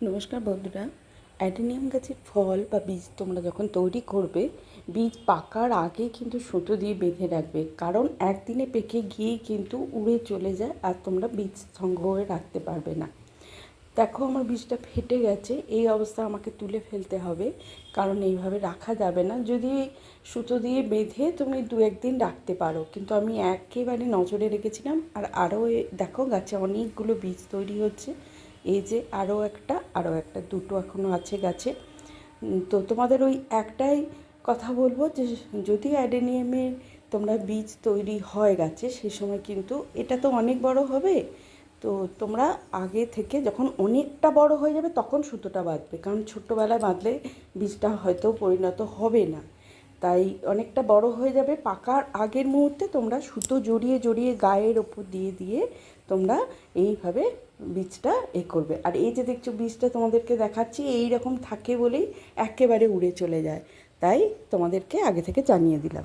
নমস্কার বন্ধুরা। অ্যাডেনিয়াম গাছের ফল বা বীজ তোমরা যখন তৈরি করবে, বীজ পাকার আগে কিন্তু সুতো দিয়ে বেঁধে রাখবে, কারণ একদিনে পেকে গিয়েই কিন্তু উড়ে চলে যায় আর তোমরা বীজ সংগ্রহ করে রাখতে পারবে না। দেখো আমার বীজটা ফেটে গেছে, এই অবস্থা আমাকে তুলে ফেলতে হবে, কারণ এইভাবে রাখা যাবে না। যদি সুতো দিয়ে বেঁধে তুমি 2-1 দিন রাখতে পারো, কিন্তু আমি একেবারে নজরে রেখেছিলাম। আর আরও দেখো গাছে অনেকগুলো বীজ তৈরি হচ্ছে। এই যে আরও একটা দুটো এখনও আছে গাছে। তো তোমাদের ওই একটাই কথা বলবো যে যদি অ্যাডেনিয়ামের তোমরা বীজ তৈরি হয় গাছে, সেই সময় কিন্তু এটা তো অনেক বড় হবে। তো তোমরা আগে থেকে যখন অনেকটা বড় হয়ে যাবে তখন সুতোটা বাঁধবে, কারণ ছোট্টবেলায় বাঁধলে বীজটা হয়তো পরিণত হবে না। তাই অনেকটা বড় হয়ে যাবে, পাকার আগের মুহূর্তে তোমরা সুতো জড়িয়ে জড়িয়ে গায়ের ওপর দিয়ে দিয়ে তোমরা এইভাবে বীজটা করবে। আর এই যে দেখছো বীজটা তোমাদেরকে দেখাচ্ছি, এই রকম থাকে বলেই একেবারে উড়ে চলে যায়, তাই তোমাদেরকে আগে থেকে জানিয়ে দিলাম।